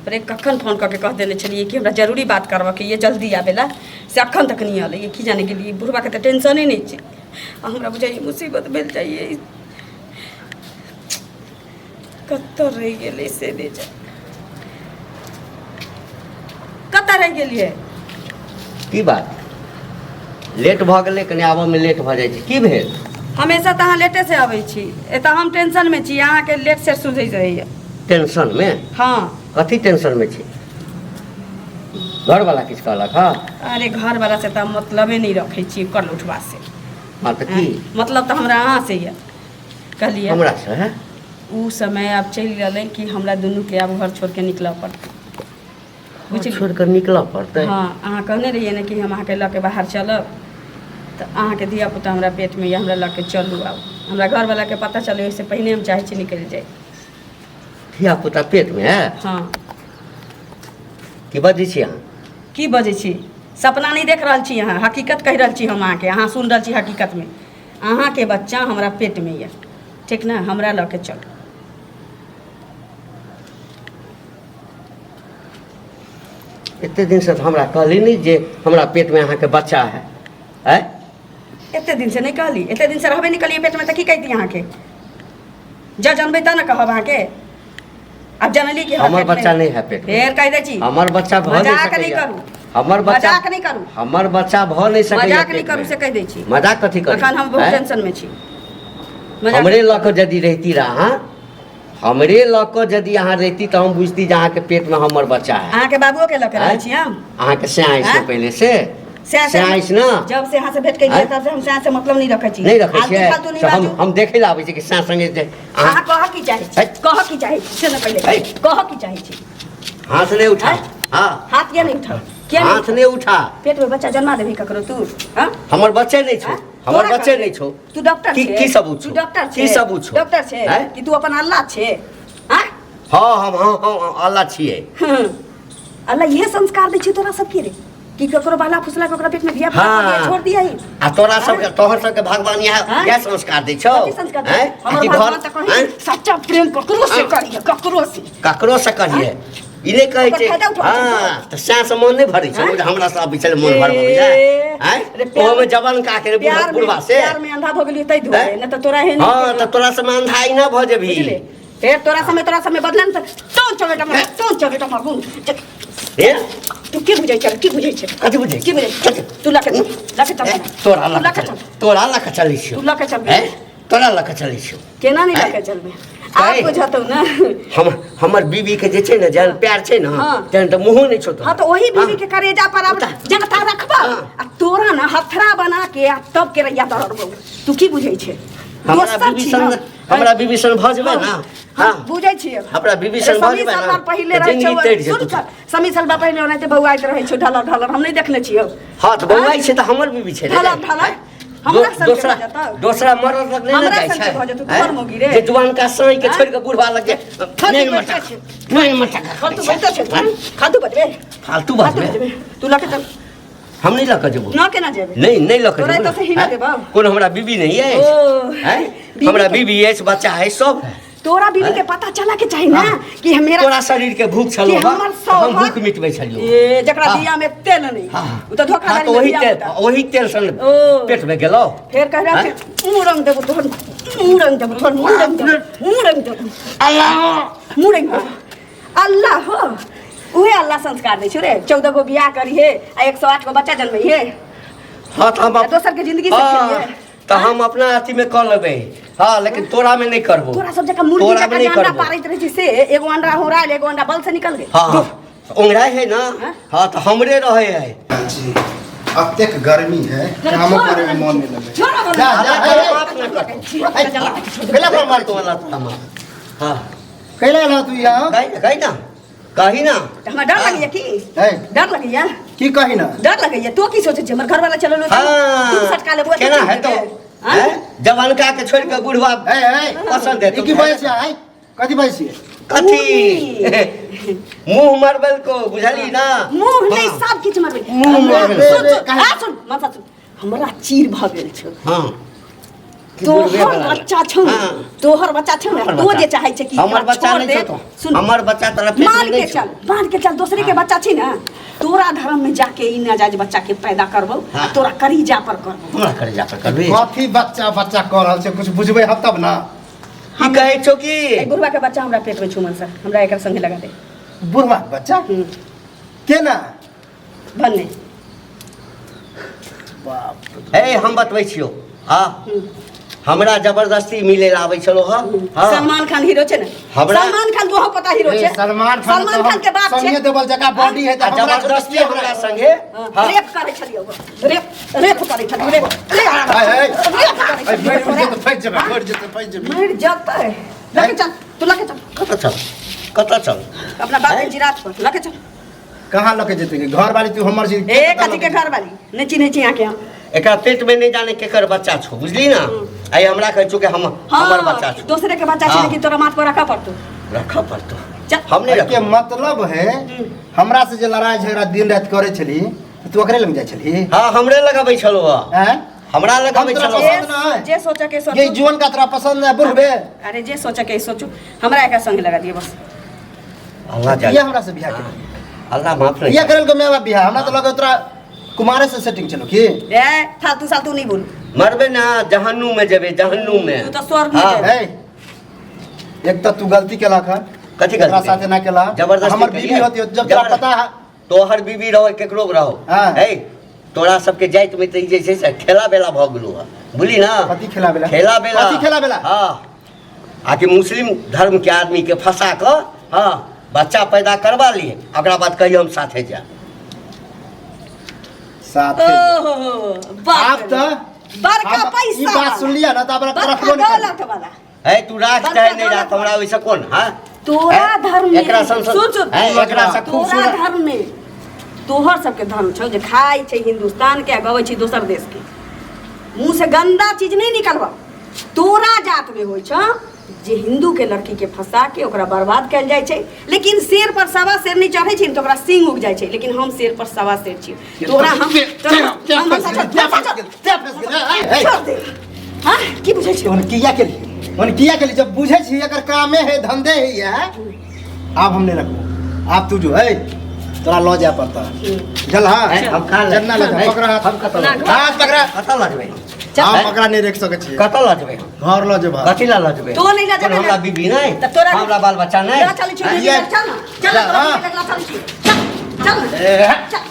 पर एक कखन फोन करके कह देने चलिए कि हमरा जरूरी बात करबा के ये जल्दी आवेला से अखन तक नहीं आले ये की जाने के लिए बुढ़वा के तो टेंशन ही नहीं छै हमरा बुझाइए मुसीबत मिल जाइए कत्तर रह गेले से दे जा कत्तर रह गेलिए की बात लेट भ गेलै कने आबऽ में लेट भ जाइ छै की भेल हमेशा तो अहाँ लेटे से आबै छी एतऽ हम टेंशन में छी अहाँ के लेट से सुझै रहैया टेंशन में हाँ कथी टेंशन में छी घर वाला किछ कहलक हां अरे घर वाला से तो मतलब नहीं रखे छी कर उठवा से हां त की मतलब तो हमरा अहाँ से है कहलिए हमरा से है उ समय अब चल गए कि हमरा दुनू के अब घर छोड़ के निकल पड़ते छोड़ कर निकल पड़ते हाँ अहाँ कहने रहिए ना कि हम अहाँ के ल के बाहर चलब तो अहाँ के धिया पुता हमरा पेट में हमरा ल के चलू आब हमरा घर वाला के पता चले इससे पहले हम चाहे छी निकल जाए धिया पुता पेट में है हाँ की बजै छी अहाँ की बजै छी सपना नहीं देख रहल छी अहाँ हकीकत कह रहल छी हम अहाँ के अहाँ सुन रहल छी हकीकत में अहाँ के बच्चा हमरा पेट में है ठीक ना हमरा ल के चल इतने दिन से तो हमरा कहली नहीं जे हमरा पेट में अहाँ के बच्चा है हैं एते दिन से नहीं कहली एते दिन से रहबे नहीं कहलिए पेट में तो की कहती अहाँ के जा जानबे त ना कहब अहाँ के अब जानली कि हमर बच्चा नहीं है पेट में फेर कह दे छी हमर बच्चा भ नहीं मजाक नहीं सकैया करू हमर बच्चा मजाक नहीं करू हमर बच्चा भ नहीं सकैया मजाक नहीं करू से कह दे छी मजाक कथी करी अखन हम बहुत हैं? टेंशन में छी मजाक हमरे ल के यदि रहती रहा हमरे ल के यदि अहाँ रहती तो हम बुझती जे अहाँ के पेट में हमर बच्चा है अहाँ के बाबुओ के लके रहै छी हम अहाँ के से आइस हैं? पहले से आइस ना जब से यहाँ से भेट के हैं? तब से हम से से मतलब नहीं रखे छी नहीं रखे आलतू छियै फालतू नहीं तो बाजू हम देखे ला आबै छी कि सा संगे जे अहाँ कह की चाहे छी हैं? कह की चाहे छी से ना पहले हैं? कह की चाहे छी हाथ नहीं उठा हैं? हां हाथ किया नहीं उठाओ क्या हाथ नहीं उठा पेट में बच्चा जन्मा देबी ककरो तू हां हमर बच्चे नहीं छो हैं? हमर तोरा बच्चे कहबे। नहीं छो तू डॉक्टर की छे की सबूत तू छो डॉक्टर छे की सबूत छो डॉक्टर छे हैं? कि तू अपन अल्लाह छे हां हां हम अल्लाह छियै अल्लाह ये संस्कार दै छै तोरा सब के रे कि ककरो बाला फुसला ककरो पेट में धिया पुता हाँ। छोड़ दिया ही आ तोरा सब तोहर सब के भगवान हैं? यह संस्कार दै छौ कथी संस्कार दै हैं? हमर कि भगवान घर त कहि सच्चा प्रेम ककरो से करिए ककरो से ककरो से करिए ई नहीं कहै ओकर छै फायदा उठाबै छै हां त सैं से मन नहीं भरै छै हैं? हमरा सब बिचले मन भरबै छै हैं अरे प्यार- ओ में जवान का के प्यार बुढ़वा में से प्यार में अंधा भ गेलिए तै धोए हैं? न त तोरा हे हां त तोरा से अंधाई ना भ जेबी बुझले फेर तोरा समय बदलन त तो चबेटा मार ए तू की बुझै छै की बुझै छै कथि बुझै की बुझै तू लके चल तोरा तू लके चल तोरा लके चलै छियो तू लके चल हैं तोरा लके चलै छियो केना नहीं हैं? लके चलबे काहे? आप बुझतौ ना हमर बीबी के जे छै ने जन प्यार छै ना हाँ। तन त मुंह नहीं छौ हाँ तो वही बीवी के करेजा पर अब जनता रखबा हाँ। आ तोरा ना हथरा बना के आ तब के रैया दरबौ तू की बुझै छै हमरा दोसर बीबी छी संग ना। हमरा बीबी संग भ जेबै ना हाँ बुझै छियै हमरा बीबी संग भ जेबै ना पहिले त रहै जिंदगी छौ तैर सुन जेतौ समी साल पहिले ओनाते बौआइत रहै छौ ढलर ढलर हम नहीं देखने छियौ हां त बौआई छै त हमर बीबी छै ढलर ढलर हमरा संग दूसरा के भऽ जेतौ। दूसरा मरद लग नहीं हमरा जाय संग छै के भऽ जेतौ, तू हैं? बड़ मौगी रे। जे जुआन का साई के हैं? छोड़ के बुढ़वा लग नहीं मटा नहीं मटा फालतू बैठो छै फालतू बजबे फालतू बात में तू लके चल हम नहीं लके जेबो ना केना जेबे नहीं लके तोरा जेबो तो सही ना देबा। कौन हमरा बीबी नहीं है ओ, हैं बीबी हमरा के- बीबी है बच्चा है सब है तोरा बीवी के पता चला के चाही ना कि मेरा तोरा शरीर के भूख छलो कि बा, हमर तो हम सौभाग्य- भूख मिटबै छलियो ए जकरा हाँ। दिया में तेल नहीं हाँ। उ तो धोखा तो वही तेल सन ओ। पेट में गेलो फिर कह रहा हैं? है मुरंग देबो तोहर मुरंग देबो मुरंग देबो अल्लाह मुरंग देबो अल्लाह हो उहे अल्लाह संस्कार दे छै रे 14 गो बियाह करी है आ 108 गो बच्चा जन्मै है हां तो हम आ दोसर के जिंदगी से खेलिए तो हम अपना अथी में कर लेबै हां लेकिन तोरा में नहीं करबो तोरा सब जगह मुर्गी तोरा में जगह नहीं अंडा करबो पारित रहे छै से एगो अंडा होराइल एगो अंडा बल से निकल गए हां ओंगरा है ना हैं? हां तो हमरे रहे है जी अत्यक गर्मी है काम करे में मन नहीं लगे छोड़ो जा, जा, बाप न कर पहला पर मार तो वाला तमा हां कैला ला तू यहाँ कही ना कही ना हमरा डर लगैया की है डर लगैया की कही ना डर लगैया तो की सोचे छै हमर घर वाला चललो तू सटका लेबो केना है तो हैं जवानका के छोड़ के बुढ़वा है पसंद है ई की बजै छै आई कथी बजै छियै कथी मुंह मरबल को बुझली ना मुंह नहीं सब किछ मारबे मुंह मारबे। सुन मत सुन हमरा चीर भ गेल छ हां तोहर बच्चा छौ हाँ। तोहर बच्चा छौ ना हमर तो बच्चा। जे चाहै छै कि हमर एकरा बच्चा छोड़ नहीं दे। छौ तो। सुन हमर बच्चा तोरा पेट में मान नहीं के छौ। चल मान के चल दूसरे के बच्चा छी ना तोरा धर्म में जाके ई नाजायज बच्चा के पैदा करबौ हाँ। तोरा करीजा पर करबौ। हमरा करे जा पर करबी कथी बच्चा बच्चा कह रहल छै कुछ बुझबै हम तब ना। की कहै छौ की ए बुढ़वा के बच्चा हमरा पेट में छुमन सर हमरा एकर संगे लगा दे। बुढ़वा के बच्चा केना भन्ने बाप ए हम बतबै छियो हाँ हमरा जबरदस्ती मिले ला आबै छलो हाँ हाँ सलमान खान हीरो छै ना हमरा- सलमान खान दोहो पता हीरो ए, छै सलमान खान के बाप छै संगे देवल जका बॉडी है आ जबरदस्ती हमरा संगे हाँ रेप करे छलियो रेप करे छलियो रेप हाय हाय रेप करे छलियो फैज जेबै मर जाता है लगे चल तू लगे चल कतऽ चल अपना बाप के जिरात पर लगे चल कहाँ लके जेतै घर वाली तू हमर जी ए कथी के घर वाली ने चिन्हे छी आके हम एकरा पेट में नहीं जाने केकर बच्चा छो बुझली ना आई हमरा कहै छौ कि हमर बच्चा छो दूसरे के बच्चा छै हाँ। लेकिन तोरा माथ पर रखा पड़तो रखा पड़तो चल हमने के रखा मतलब है हमरा से जे लड़ाई झगड़ा दिन रात करे छली तू ओकरे लग जाय छली हाँ हमरे लगाबै छलो हैं हमरा लगाबै हम तोरा छलो पसंद ना है। जे सोचा के ये सोचो जीवन का तेरा पसंद है बुढ़बे अरे जे सोचा के सोचो हमरा एका संग लगा दिए बस अल्लाह ये जाने हमरा से बियाह के अल्लाह माफ नहीं ये करल को मैं बियाह हमरा तो लगे तोरा कुमारे से सेटिंग चलो की ए फालतू सालतू नहीं बोल मरबे ना जहन्नुम में जेबे जहन्नुम में तू तो स्वर्ग में हाँ। जेबे। है एक तो तू गलती केला खा कथी एकरा गलती साथे ना केला जबरदस्ती हमर करिए। बीवी होती जब तोरा पता है तोहर बीबी रहो केकरो के रहो हाँ। है तोरा सबके जाइत में तो जैसे से खेला बेला भ गेलो है बुझली ना कथी खेला बेला खेला बेला कथी खेला बेला हाँ आके मुस्लिम धर्म के आदमी के फंसा कर हाँ बच्चा पैदा करवा लिए ओकरा बाद कहियो हम साथे जा साथे ओहो आप तो बड़का हम- पैसा ई बात सुन लिया ना तो अपना बड़का रखबो नहीं दौलत वाला है तू राख बड़का चाहे नहीं दौलत राख हमरा वैसे कौन हाँ तोरा हैं? धर्म में एकरा संसद सुन सुन है एकरा से खूब तोरा सुन धर्म में तोहर सबके धर्म छौ जे खाइ छै हिंदुस्तान के गबै छै दोसर देश के मुंह से गंदा चीज नहीं निकलबा तोरा जात में होइ छ जे हिंदू के लड़की के फंसा के ओकरा बर्बाद कैल जाइ छै लेकिन शेर पर सवा शेर नहीं चढ़ै छै तो ओकरा सिंग उग जाइ छै लेकिन हम शेर पर सवा शेर छी तोरा हम छोड़ दे हाँ की बुझै छै ओन किया के लिए जब बुझे छी एकर कामे है धंधे है ये आप हमने रखो आप तू जो है तोरा लो जा पड़ता चल हाँ हम खा ले जन्ना लगा पकड़ा हाथ हम कतऽ ना, लजबै हाथ पकड़ा कतऽ लजबै हम पकड़ा नहीं रख सके छी कतऽ लजबै घर लो जे कथी ला लजबै तो नहीं लजबै हमरा ना। बीबी नहीं तब तोरा हमरा बाल बच्चा नहीं चल चल चल चल ये- चल चल हाँ। चल चल चल